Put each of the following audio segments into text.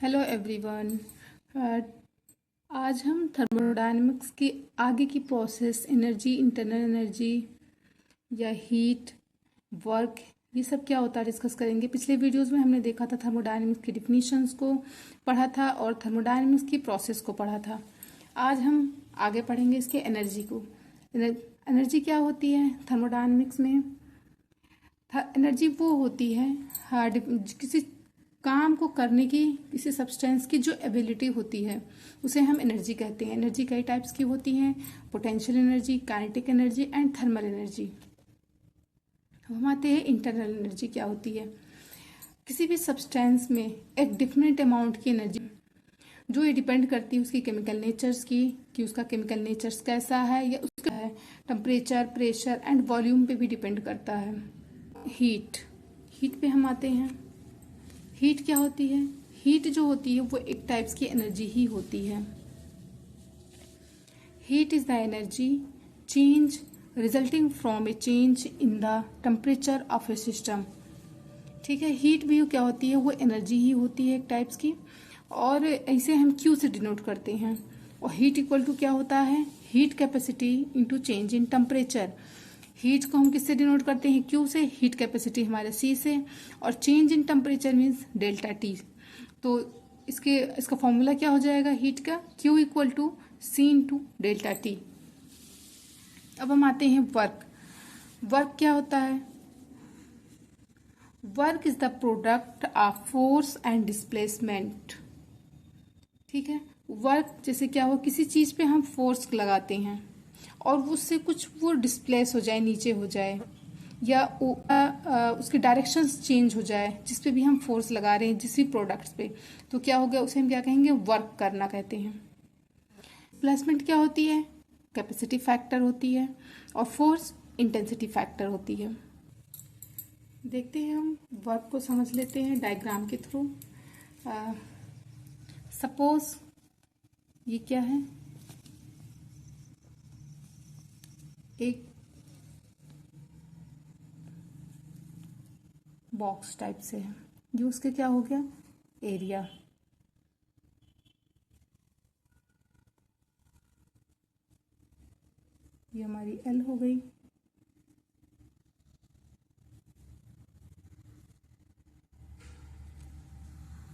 Hello everyone. आज हम thermodynamics की आगे की प्रोसेस, एनर्जी, इंटरनल एनर्जी या हीट, वर्क, ये सब क्या होता है डिस्कस करेंगे। पिछले वीडियोस में हमने देखा था थर्मोडायनेमिक्स की डिफिनीशंस को पढ़ा था और थर्मोडायनेमिक्स की प्रोसेस को पढ़ा था। आज हम आगे पढ़ेंगे इसके एनर्जी को। एनर्जी क्या होती है थर्मोडायनेमिक्स में? एनर्जी वो होती है किसी काम को करने की, किसी सब्सटेंस की जो एबिलिटी होती है उसे हम एनर्जी कहते हैं। एनर्जी कई टाइप्स की होती हैं, potential energy, kinetic energy and thermal energy. हम आते हैं इंटरनल एनर्जी क्या होती है। किसी भी सब्सटेंस में एक डिफरेंट अमाउंट की एनर्जी जो ये डिपेंड करती है उसकी केमिकल नेचर्स की, कि उसका केमिकल नेचर्स कैसा है या उसका है टेम्परेचर, प्रेशर एंड वॉल्यूम पे भी डिपेंड करता है। हीट पे हम आते हैं। हीट क्या होती है? हीट जो होती है वो एक टाइप्स की एनर्जी ही होती है। Heat is the energy change resulting from A change in the temperature of a system. ठीक है, हीट भी क्या होती है? वो एनर्जी ही होती है एक टाइप्स की, और ऐसे हम क्यू से डिनोट करते हैं। और हीट इक्वल टू क्या होता है? Heat capacity into change in temperature. Heat को हम किससे डिनोट करते हैं? क्यू से। हीट कैपेसिटी हमारे सी से, और change in temperature means delta T. तो इसका फॉर्मूला क्या हो जाएगा हीट का? Q equal to C into delta T. अब हम आते हैं वर्क। वर्क क्या होता है? Work is the product of force and displacement. ठीक है, वर्क जैसे क्या हो, किसी चीज पे हम फोर्स लगाते हैं और उससे कुछ वो डिस्प्लेस हो जाए, नीचे हो जाए, या उसके डायरेक्शंस चेंज हो जाए, जिस पे भी हम फोर्स लगा रहे हैं जिस भी प्रोडक्ट्स पे, तो क्या हो गया? उसे हम क्या कहेंगे? वर्क करना कहते हैं। डिस्प्लेसमेंट क्या होती है? कैपेसिटी फैक्टर होती है, और फोर्स इंटेंसिटी फैक्टर होती है। देखते हैं, हम वर्क को समझ लेते हैं डायग्राम के थ्रू। सपोज ये क्या है? एक बॉक्स टाइप से है, ये उसके क्या हो गया? एरिया। ये हमारी एल हो गई।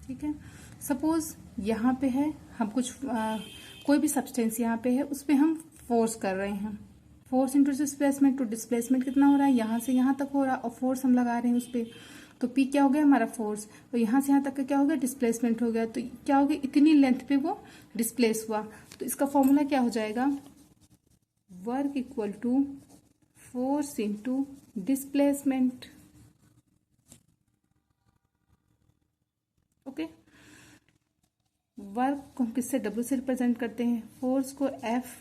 ठीक है, सपोज यहाँ पे है, हम कुछ कोई भी सब्सटेंस यहाँ पे है, उस पर हम फोर्स कर रहे हैं। फोर्स इंटू डिस्प्लेसमेंट, तो डिस्प्लेसमेंट कितना हो रहा है? यहाँ से यहाँ तक हो रहा है, और फोर्स हम लगा रहे हैं उस पर, तो पी क्या हो गया? हमारा फोर्स। तो यहाँ से यहाँ तक का क्या हो गया? डिस्प्लेसमेंट हो गया। तो क्या हो गया? इतनी लेंथ पे वो डिस्प्लेस हुआ। तो इसका फॉर्मूला क्या हो जाएगा? Work equal to force into displacement. Okay, work को हम किससे? डब्ल्यू से रिप्रेजेंट करते हैं। फोर्स को F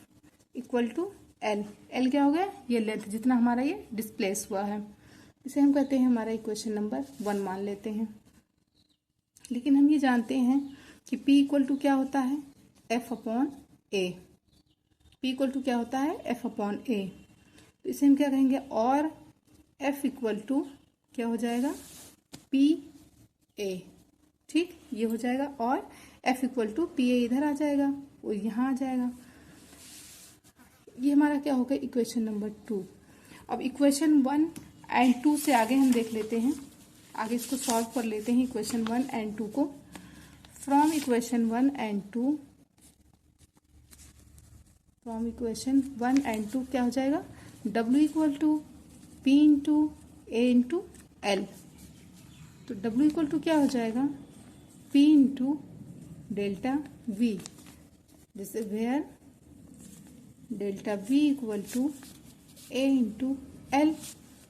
equal to L. L क्या हो गया? ये लेंथ जितना हमारा ये डिस्प्लेस हुआ है, इसे हम कहते हैं हमारा इक्वेशन नंबर 1 मान लेते हैं। लेकिन हम ये जानते हैं कि P इक्वल टू क्या होता है? F upon A. P equal to क्या होता है? F upon A. तो इसे हम क्या कहेंगे? और F इक्वल टू क्या हो जाएगा? P A। ठीक, ये हो जाएगा, और F equal to P A इधर आ जाएगा और यहाँ आ जाएगा। ये हमारा क्या होगा? Equation number 2। अब इक्वेशन 1 एंड 2 से आगे हम देख लेते हैं, आगे इसको सॉल्व कर लेते हैं इक्वेशन 1 एंड 2 को। From equation 1 and 2, from equation 1 and 2 क्या हो जाएगा? W equal to P into A into L. तो W इक्वल टू क्या हो जाएगा? P इंटू डेल्टा V, जैसे where delta V equal to A into L.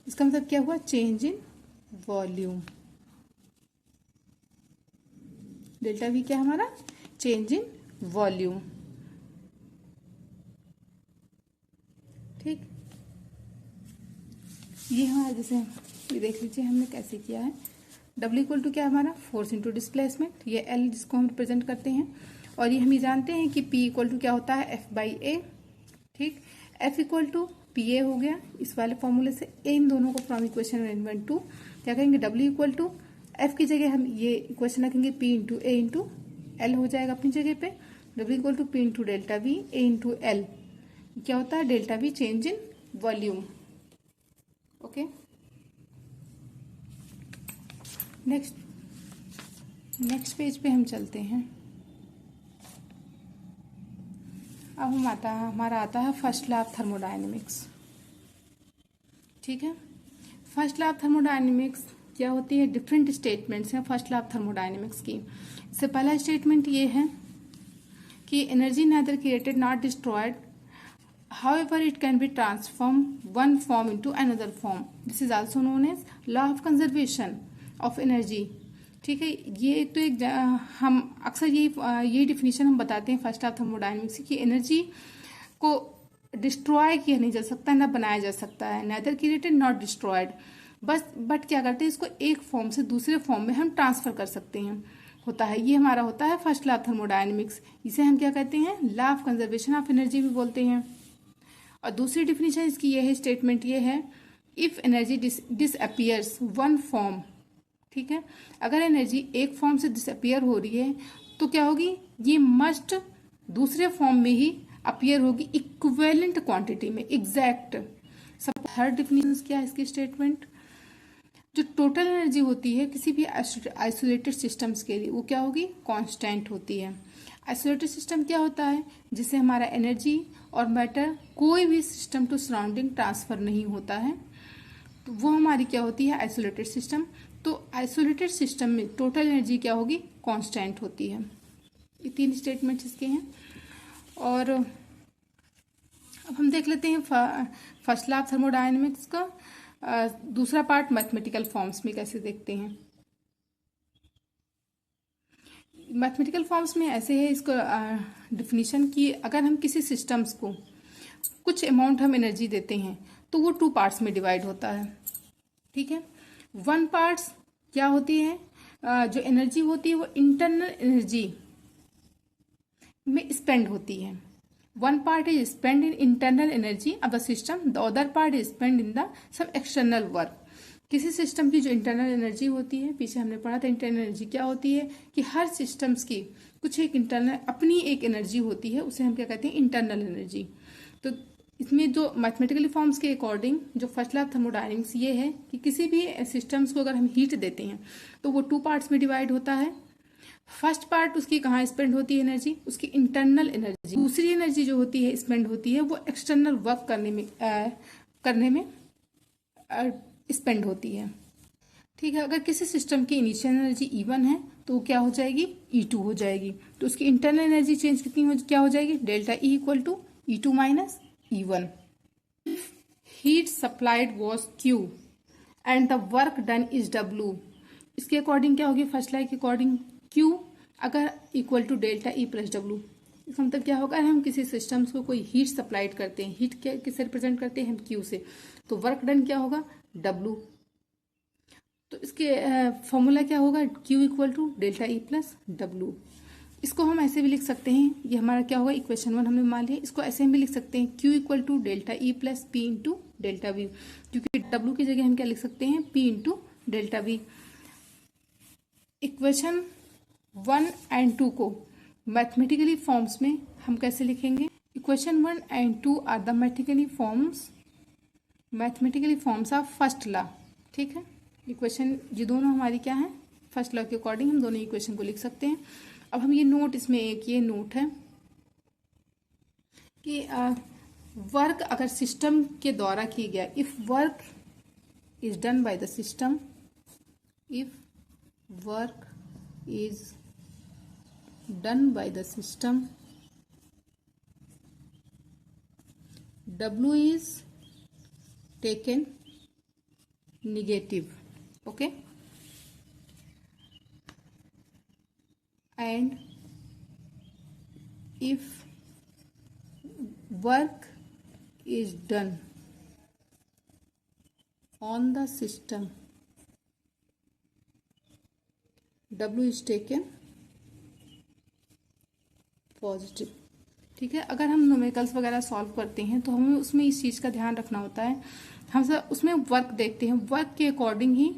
इसका मतलब क्या हुआ? Change in volume. Delta V क्या हमारा? Change in volume. ठीक, ये हमारा जैसे ये देख लीजिए हमने कैसे किया है। W इक्वल टू क्या हमारा? फोर्स इंटू डिस्प्लेसमेंट, ये L जिसको हम रिप्रेजेंट करते हैं, और ये हम ये जानते हैं कि P इक्वल टू क्या होता है? F by A. ठीक, F equal to P A हो गया इस वाले फॉर्मूले से। इन दोनों को फ्रॉम इक्वेशन 1 एंड 2 क्या कहेंगे? W इक्वल टू F की जगह हम ये इक्वेशन रखेंगे P into A into L हो जाएगा अपनी जगह पे, W equal to P into delta V A into L. क्या होता है, delta V change in volume. Okay, next page पे हम चलते हैं। अब हमारा आता है फर्स्ट लॉ ऑफ थर्मोडायनेमिक्स। ठीक है, फर्स्ट लॉ ऑफ थर्मोडायनेमिक्स क्या होती है, डिफरेंट स्टेटमेंट्स हैं फर्स्ट लॉ ऑफ थर्मोडायनेमिक्स की। इससे पहला स्टेटमेंट ये है कि energy neither created not destroyed, however it can be transformed one form into another form. This is also known as law of conservation of energy. ठीक है, ये तो एक हम अक्सर ये डिफिनीशन हम बताते हैं फर्स्ट ऑफ थर्मोडायनेमिक्स की, एनर्जी को डिस्ट्रॉय किया नहीं जा सकता, ना बनाया जा सकता है, neither created not destroyed, but क्या करते हैं, इसको एक फॉर्म से दूसरे फॉर्म में हम ट्रांसफर कर सकते हैं, होता है, ये हमारा होता है फर्स्ट लॉ ऑफ थर्मोडायनेमिक्स। इसे हम क्या कहते हैं, law of conservation of energy भी बोलते हैं। और दूसरी डिफिनीशन इसकी ये है, स्टेटमेंट ये है, if energy disappears one form, ठीक है, अगर एनर्जी एक फॉर्म से डिसअपियर हो रही है तो क्या होगी, ये मस्ट दूसरे फॉर्म में ही अपियर होगी, इक्विवेलेंट क्वांटिटी में, एग्जैक्ट। सब थर्ड डिफिनीशन क्या है इसकी स्टेटमेंट, जो टोटल एनर्जी होती है किसी भी आइसोलेटेड सिस्टम्स के लिए, वो क्या होगी, कांस्टेंट होती है। आइसोलेटेड सिस्टम क्या होता है, जिससे हमारा एनर्जी और मैटर कोई भी सिस्टम टू सराउंडिंग ट्रांसफर नहीं होता है, तो वो हमारी क्या होती है, आइसोलेटेड सिस्टम। तो आइसोलेटेड सिस्टम में टोटल एनर्जी क्या होगी, कांस्टेंट होती है। ये तीन स्टेटमेंट्स इसके हैं। और अब हम देख लेते हैं फर्स्ट लॉ ऑफ थर्मोडायनेमिक्स का दूसरा पार्ट मैथमेटिकल फॉर्म्स में कैसे देखते हैं। मैथमेटिकल फॉर्म्स में ऐसे है इसको डिफिनीशन की, अगर हम किसी सिस्टम्स को कुछ अमाउंट हम एनर्जी देते हैं तो वो टू पार्ट्स में डिवाइड होता है। ठीक है, वन पार्ट्स क्या होती है, जो एनर्जी होती है वो इंटरनल एनर्जी में स्पेंड होती है। One part is spend in internal energy of the system, the other part is spend in the some external work. किसी सिस्टम की जो इंटरनल एनर्जी होती है, पीछे हमने पढ़ा था इंटरनल एनर्जी क्या होती है, कि हर सिस्टम्स की कुछ एक इंटरनल अपनी एक एनर्जी होती है, उसे हम क्या कहते हैं, इंटरनल एनर्जी। तो इसमें जो मैथमेटिकली फॉर्म्स के अकॉर्डिंग जो फर्स्ट लॉ ऑफ थर्मोडायनेमिक्स ये है कि किसी भी सिस्टम्स को अगर हम हीट देते हैं तो वो टू पार्ट्स में डिवाइड होता है। फर्स्ट पार्ट उसकी कहाँ स्पेंड होती है एनर्जी, उसकी इंटरनल एनर्जी। दूसरी एनर्जी जो होती है स्पेंड होती है वो एक्सटर्नल वर्क करने में स्पेंड होती है। ठीक है, अगर किसी सिस्टम की इनिशियल एनर्जी E1 है तो वो क्या हो जाएगी, E2 हो जाएगी, तो उसकी इंटरनल एनर्जी चेंज क्या हो जाएगी, delta E equal to E2 minus E1। Heat supplied was Q and the work done is W। इसके अकॉर्डिंग क्या होगी, फर्स्ट लॉ के अकॉर्डिंग Q अगर equal to delta E plus W, इसका मतलब क्या होगा, हम किसी सिस्टम्स को कोई हीट सप्लाइड करते हैं, हीट किससे रिप्रेजेंट करते हैं हम, Q से, तो वर्क डन क्या होगा, W। तो इसके फॉर्मूला क्या होगा, Q equal to delta E plus W। इसको हम ऐसे भी लिख सकते हैं, ये हमारा क्या होगा, इक्वेशन 1 हमने मान लिया, इसको ऐसे भी लिख सकते हैं, Q equal to delta E plus P into delta V, क्योंकि W की जगह हम क्या लिख सकते हैं, P into delta V। Equation 1 and 2 को मैथमेटिकली फॉर्म्स में हम कैसे लिखेंगे, equation 1 and 2 are the mathematically forms of first law. ठीक है, इक्वेशन ये दोनों हमारी क्या है, फर्स्ट लॉ के अकॉर्डिंग हम दोनों इक्वेशन को लिख सकते हैं। अब हम ये नोट, इसमें एक ये नोट है कि वर्क अगर सिस्टम के द्वारा किया गया, if work is done by the system, if work is done by the system, W is taken negative, okay, and if work is done on the system, W is taken positive. ठीक है, अगर हम numericals वगैरह solve करते हैं तो हमें उसमें इस चीज़ का ध्यान रखना होता है, हम सब उसमें वर्क देखते हैं, वर्क के अकॉर्डिंग ही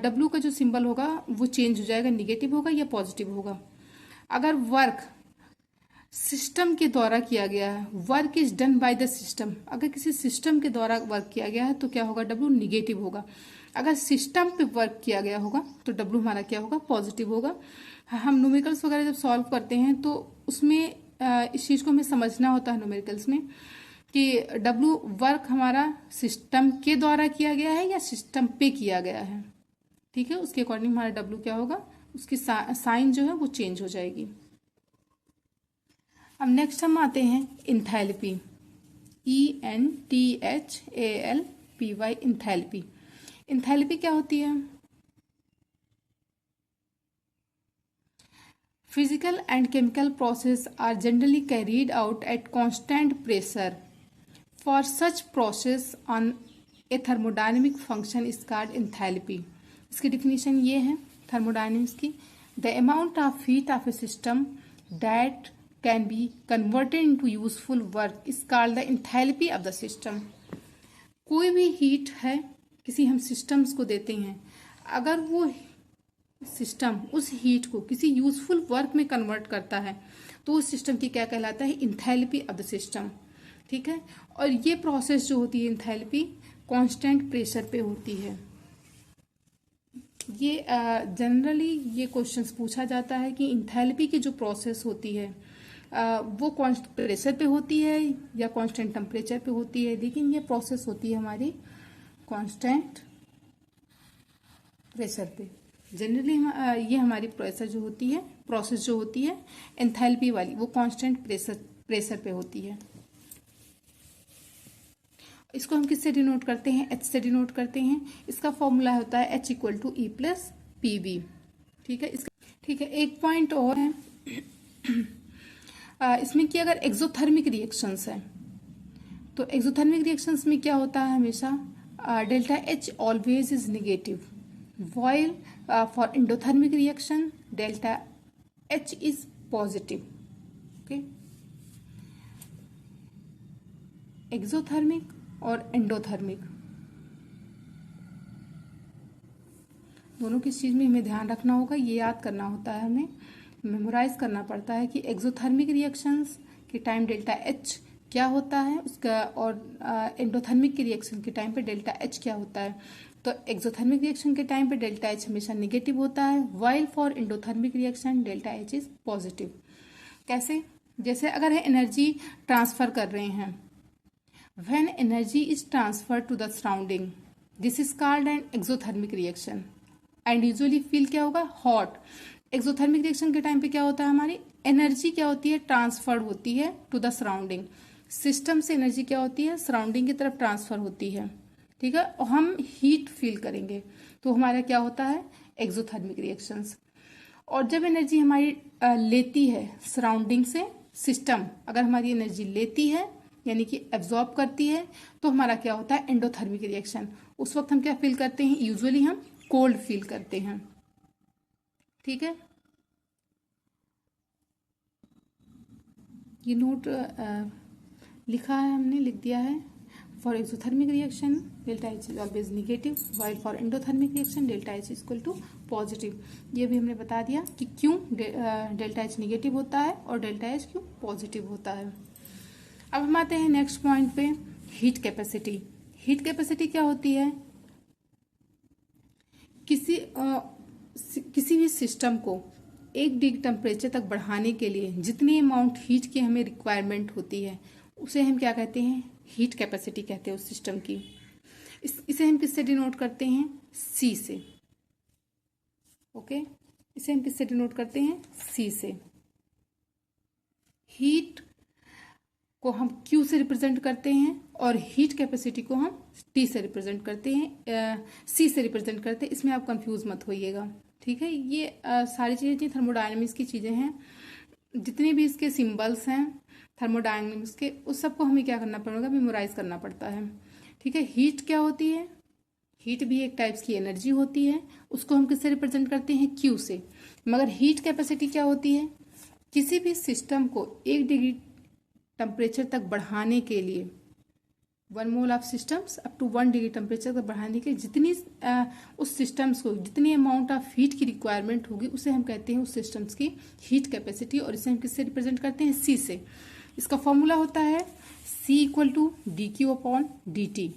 W का जो सिंबल होगा वो चेंज हो जाएगा, निगेटिव होगा या पॉजिटिव होगा। अगर वर्क सिस्टम के द्वारा किया गया है, work is done by the system, अगर किसी सिस्टम के द्वारा वर्क किया गया है तो क्या होगा, W निगेटिव होगा। अगर सिस्टम पे वर्क किया गया होगा तो W हमारा क्या होगा, पॉजिटिव होगा। हम न्यूमेरिकल्स वगैरह जब सॉल्व करते हैं तो उसमें इस चीज़ को हमें समझना होता है न्यूमेरिकल्स में कि W वर्क हमारा सिस्टम के द्वारा किया गया है या सिस्टम पे किया गया है, ठीक है। उसके अकॉर्डिंग हमारा W क्या होगा, उसकी साइन जो है वो चेंज हो जाएगी। अब नेक्स्ट हम आते हैं इंथैल्पी, ENTHALPY, इंथैल्पी। इंथैल्पी क्या होती है, physical and chemical process are generally carried out at constant pressure. For such process on a thermodynamic function is called enthalpy. इसकी डिफिनीशन ये है थर्मोडायनेमिक्स की, the amount of heat of a system that can be converted into useful work is called the enthalpy of the system. कोई भी heat है किसी हम systems को देते हैं, अगर वो सिस्टम उस हीट को किसी यूजफुल वर्क में कन्वर्ट करता है तो उस सिस्टम की क्या कहलाता है, इंथैल्पी ऑफ द सिस्टम, ठीक है। और ये प्रोसेस जो होती है इंथैल्पी कांस्टेंट प्रेशर पे होती है। ये जनरली ये क्वेश्चंस पूछा जाता है कि इंथैल्पी की जो प्रोसेस होती है वो कांस्टेंट प्रेशर पे होती है या कांस्टेंट टेम्परेचर पे होती है, लेकिन ये प्रोसेस होती है हमारी कांस्टेंट प्रेशर पे। जनरली ये हमारी प्रोसेस जो होती है एंथैल्पी वाली, वो कांस्टेंट प्रेशर पे होती है। इसको हम किससे डिनोट करते हैं, H से डिनोट करते हैं। इसका फॉर्मूला होता है H = E + PV, ठीक है। एक पॉइंट और है इसमें कि अगर एक्सोथर्मिक रिएक्शंस है तो एक्सोथर्मिक रिएक्शंस में क्या होता है, हमेशा delta H always is negative, while for endothermic reaction delta H is positive, okay। Exothermic और एंडोथर्मिक दोनों किस चीज में हमें ध्यान रखना होगा, ये याद करना होता है, हमें मेमोराइज करना पड़ता है कि एक्सोथर्मिक रिएक्शंस के टाइम डेल्टा H क्या होता है उसका, और एंडोथर्मिक के रिएक्शन के टाइम पे डेल्टा H क्या होता है। तो एक्सोथर्मिक रिएक्शन के टाइम पे डेल्टा H हमेशा नेगेटिव होता है, while for endothermic reaction delta H is positive. कैसे, जैसे अगर है एनर्जी ट्रांसफर कर रहे हैं, when energy is transfer to the surrounding this is called an exothermic reaction and usually feel क्या होगा, हॉट। एक्सोथर्मिक रिएक्शन के टाइम पे क्या होता है, हमारी एनर्जी क्या होती है, ट्रांसफर होती है टू द सराउंडिंग। सिस्टम से एनर्जी क्या होती है, सराउंडिंग की तरफ ट्रांसफर होती है, ठीक है। और हम हीट फील करेंगे तो हमारा क्या होता है, एक्सोथर्मिक रिएक्शंस। और जब एनर्जी हमारी लेती है सराउंडिंग से, सिस्टम अगर हमारी एनर्जी लेती है यानी कि एब्जॉर्ब करती है तो हमारा क्या होता है, एंडोथर्मिक रिएक्शन। उस वक्त हम क्या फील करते हैं, यूजुअली हम कोल्ड फील करते हैं, ठीक है। ये नोट लिखा है, हमने लिख दिया है। For exothermic reaction delta H is always negative, while for endothermic reaction delta H = positive. ये भी हमने बता दिया कि क्यों डेल्टा H नेगेटिव होता है और डेल्टा H क्यों पॉजिटिव होता है। अब हम आते हैं नेक्स्ट पॉइंट पे, हीट कैपेसिटी। हीट कैपेसिटी क्या होती है, किसी भी सिस्टम को 1 डिग्री टेम्परेचर तक बढ़ाने के लिए जितनी अमाउंट हीट की हमें रिक्वायरमेंट होती है उसे हम क्या कहते हैं, हीट कैपेसिटी कहते हैं उस सिस्टम की। इसे हम किससे डिनोट करते हैं, C से, ओके। इसे हम किससे डिनोट करते हैं, C से। हीट को हम Q से रिप्रेजेंट करते हैं और हीट कैपेसिटी को हम T से रिप्रेजेंट करते हैं, C से रिप्रेजेंट करते हैं। इसमें आप कंफ्यूज मत होइएगा, ठीक है। ये सारी चीज़ें थर्मोडायनेमिक्स की चीज़ें हैं, जितने भी इसके सिंबल्स हैं थर्मोडायनेमिक्स के, उस सबको हमें क्या करना पड़ेगा, मेमोराइज करना पड़ता है, ठीक है। हीट क्या होती है, हीट भी एक टाइप्स की एनर्जी होती है, उसको हम किससे रिप्रेजेंट करते हैं, Q से। मगर हीट कैपेसिटी क्या होती है, किसी भी सिस्टम को 1 डिग्री टेम्परेचर तक बढ़ाने के लिए 1 mole of systems up to 1 degree temperature तक बढ़ाने के जितनी उस सिस्टम्स को जितनी अमाउंट ऑफ हीट की रिक्वायरमेंट होगी उसे हम कहते हैं उस सिस्टम्स की हीट कैपेसिटी, और इसे हम किससे रिप्रेजेंट करते हैं, सी से। इसका फॉर्मूला होता है C equal to D Q upon D T.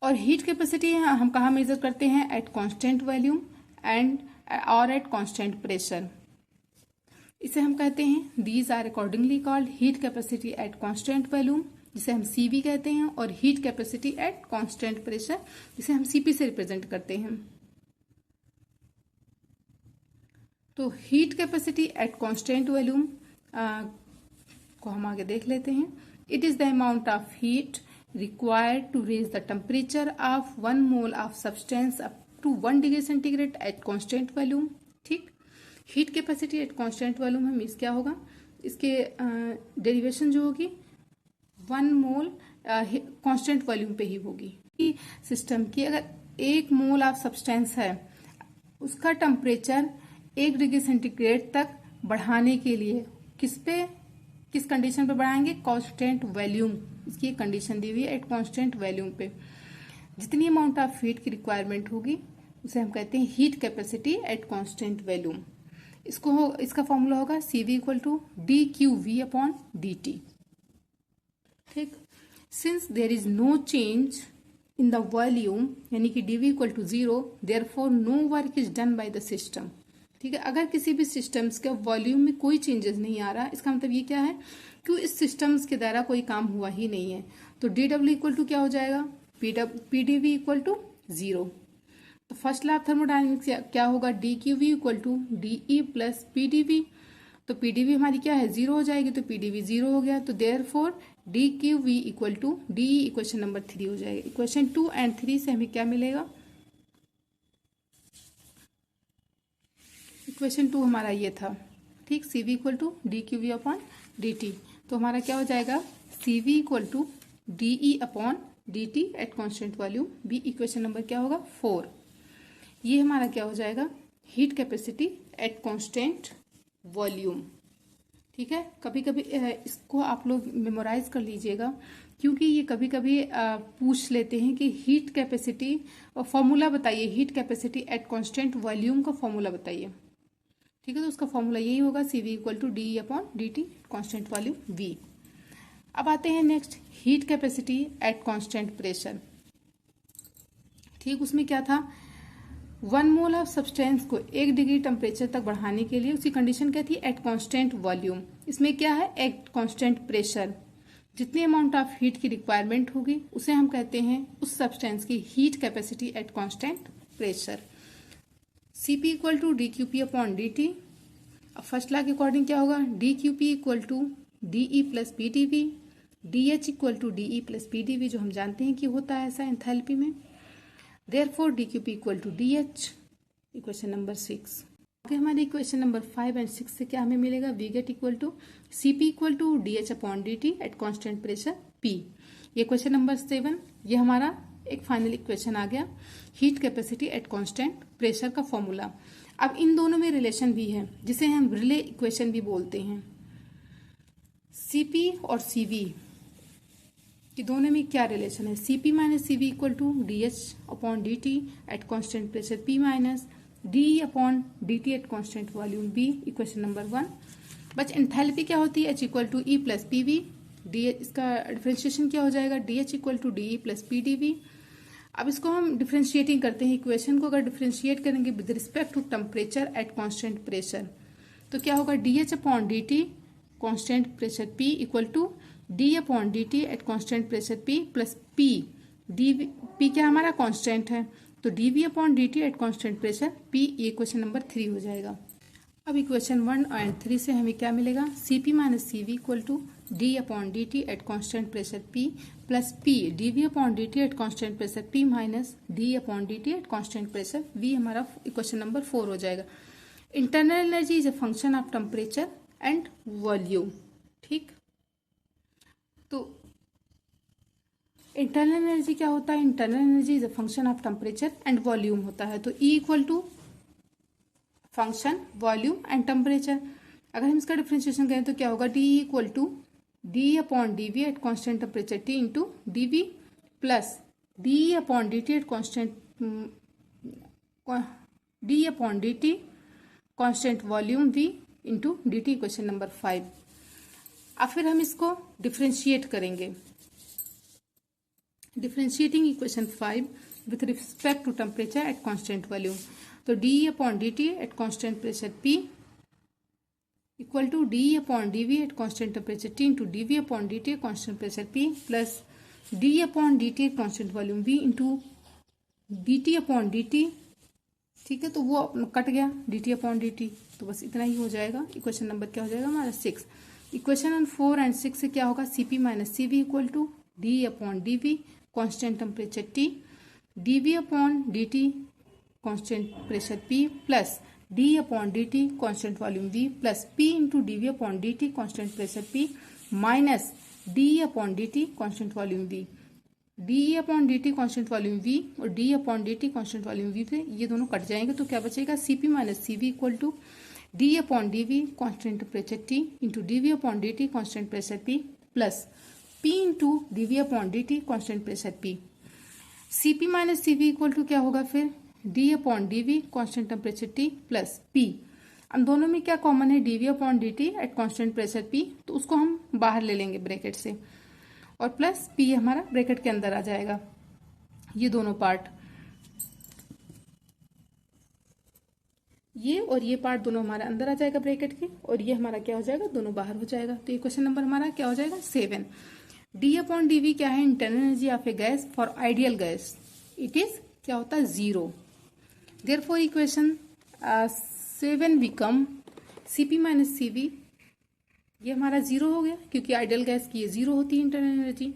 और हीट कैपेसिटी हम कहाँ मेजर करते हैं, एट कांस्टेंट वॉल्यूम एंड और एट कांस्टेंट प्रेशर। इसे हम कहते हैं these are accordingly called heat capacity at constant volume, जिसे हम CV कहते हैं, और heat capacity at constant pressure, जिसे हम CP से रिप्रेजेंट करते हैं। तो heat capacity at constant volume को हम आगे देख लेते हैं। It is the amount of heat required to raise the temperature of 1 mole of substance up to 1 degree centigrade at constant volume। ठीक, heat capacity at constant volume में means क्या होगा, इसके डेरिवेशन जो होगी 1 मोल कांस्टेंट वॉल्यूम पे ही होगी। System की अगर 1 मोल ऑफ सब्सटेंस है, उसका टेम्परेचर 1 डिग्री सेंटीग्रेड तक बढ़ाने के लिए किस कंडीशन पे बढ़ाएंगे, कांस्टेंट वॉल्यूम। इसकी एक कंडीशन दी हुई है, एट कांस्टेंट वॉल्यूम पे जितनी अमाउंट ऑफ हीट की रिक्वायरमेंट होगी उसे हम कहते हैं heat capacity at constant volume. इसका फॉर्मूला होगा CV equal to D Q V upon D T. ठीक, since there is no change in the volume यानी कि DV equal to 0, therefore no work is done by the system. ठीक है, अगर किसी भी सिस्टम्स के वॉल्यूम में कोई चेंजेस नहीं आ रहा, इसका मतलब ये क्या है कि इस सिस्टम्स के द्वारा कोई काम हुआ ही नहीं है। तो DW इक्वल टू क्या हो जाएगा, PdV इक्वल टू 0। तो फर्स्ट लॉ ऑफ थर्मोडायनेमिक्स क्या होगा, DQV equal to DE plus PdV। तो PdV हमारी क्या है, 0 हो जाएगी, तो PdV 0 हो गया। तो therefore DQV equal to DE equation number 3 हो जाएगा। इक्वेशन 2 एंड 3 से हमें क्या मिलेगा, इक्वेशन 2 हमारा ये था। ठीक, CV equal to DQV upon DT। तो हमारा क्या हो जाएगा, CV equal to DE upon DT at constant volume. B equation number क्या होगा, 4। ये हमारा क्या हो जाएगा, heat capacity at constant volume. ठीक है, कभी कभी इसको आप लोग मेमोराइज कर लीजिएगा, क्योंकि ये कभी कभी पूछ लेते हैं कि हीट कैपेसिटी और फॉर्मूला बताइए, heat capacity at constant volume का फॉर्मूला बताइए। ठीक है, तो उसका फॉर्मूला यही होगा CV equal to DE upon DT constant volume V। अब आते हैं next, heat capacity at constant pressure. ठीक, उसमें क्या था, 1 मोल ऑफ सब्सटेंस को 1 डिग्री टेम्परेचर तक बढ़ाने के लिए उसकी कंडीशन क्या थी, एट कांस्टेंट वॉल्यूम। इसमें क्या है, एट कांस्टेंट प्रेशर। जितनी अमाउंट ऑफ हीट की रिक्वायरमेंट होगी उसे हम कहते हैं उस सब्सटेंस की heat capacity at constant pressure. CP equal to DQP upon DT। अब फर्स्ट लॉ के अकॉर्डिंग क्या होगा, DQP equal to DE plus PdV, DH equal to DE plus PdV, जो हम जानते हैं कि होता है ऐसा एंथैल्पी में। Therefore DQP equal to DH, equation number 6। आगे हमारे इक्वेशन नंबर 5 एंड 6 से क्या हमें मिलेगा, V get equal to CP equal to DH upon DT at constant pressure P। ये क्वेश्चन नंबर 7, ये हमारा एक फाइनल इक्वेशन आ गया, heat capacity at constant pressure का फॉर्मूला। अब इन दोनों में रिलेशन भी है, जिसे हम रिले इक्वेशन भी बोलते हैं। CP और CV कि दोनों में क्या रिलेशन है, CP minus CV equal to DH upon DT at constant pressure P minus DE upon DT at constant volume B, equation number 1। बच एंथैल्पी क्या होती है, H equal to E plus PV। DH इसका differentiation क्या हो जाएगा, DH equal to DE plus PdV। अब इसको हम डिफ्रेंशिएटिंग करते हैं, इक्वेशन को अगर डिफ्रेंशिएट करेंगे with respect to temperature at constant pressure, तो क्या होगा, DH upon DT constant pressure P equal to D upon DT at constant pressure P plus P। P क्या हमारा कांस्टेंट है, तो DV upon DT at constant pressure P। ये question number 3 हो जाएगा। अब इक्वेशन 1 एंड 3 से हमें क्या मिलेगा, CP minus CV equal to D upon DT at constant pressure P plus P DV upon DT at constant pressure P minus D upon DT at constant pressure V। हमारा equation number 4 हो जाएगा। Internal energy is a function of temperature and volume. ठीक, तो internal energy क्या होता है, internal energy is a function of temperature and volume होता है। तो E equal to function volume and temperature. अगर हम इसका डिफ्रेंशिएशन करें तो क्या होगा, DE equal to D upon D V at constant temperature T into D V plus D upon D T at constant volume V into D T, question number 5। अब फिर हम इसको डिफ्रेंशिएट करेंगे। Differentiating equation 5 with respect to temperature at constant volume, तो D upon D T at constant pressure P equal to D upon D V at constant temperature T into D V upon D T constant pressure P plus D upon D T constant volume V into D T upon D T. ठीक है, तो वो cut गया D T upon D T, तो बस इतना ही हो जाएगा। इक्वेशन नंबर क्या हो जाएगा हमारा 6। इक्वेशन नंबर 4 एंड 6 से क्या होगा, C P minus C V equal to D upon D V constant temperature T D V upon D T constant pressure P plus D upon D T constant volume V plus P into D V upon D T constant pressure P minus D upon D T constant volume V. D upon D T constant volume V और D upon D T constant volume V से ये दोनों cut जाएंगे, तो क्या बचेगा, C P minus C V equal to D upon D V constant temperature T into D V upon D T constant pressure P plus P into D V upon D T constant pressure P. C P minus C V equal to क्या होगा फिर, D upon D V constant temperature T plus P. अब दोनों में क्या common है, D V upon D T at constant pressure P, तो उसको हम बाहर ले लेंगे ब्रैकेट से, और प्लस पी हमारा ब्रैकेट के अंदर आ जाएगा। ये दोनों पार्ट, ये और ये पार्ट दोनों हमारे अंदर आ जाएगा ब्रैकेट के, और ये हमारा क्या हो जाएगा, दोनों बाहर हो जाएगा। तो ये क्वेश्चन नंबर हमारा क्या हो जाएगा 7। डी अपॉन डी वी क्या है, internal energy of a gas for ideal gas, it is क्या होता है 0। Therefore equation 7 become C P minus C V, ये हमारा 0 हो गया क्योंकि आइडियल गैस की ये 0 होती है इंटरनल एनर्जी।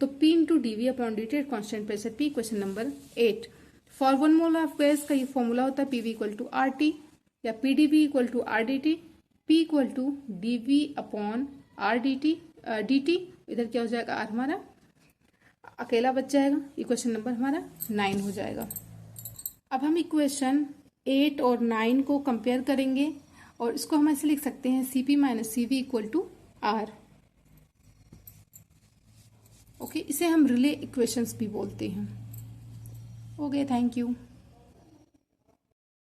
तो P into D V upon D T at constant pressure P, question number 8। For 1 mole of gas का ये फॉर्मूला होता है PV इक्वल टू RT या PdV equal to RDT, P equal to DV upon RDT DT, इधर क्या हो जाएगा R हमारा अकेला बच जाएगा। इक्वेशन नंबर हमारा 9 हो जाएगा। अब हम इक्वेशन 8 और 9 को कंपेयर करेंगे और इसको हम ऐसे लिख सकते हैं C P minus C V equal to R. Okay, इसे हम रिले इक्वेशंस भी बोलते हैं। Okay, thank you.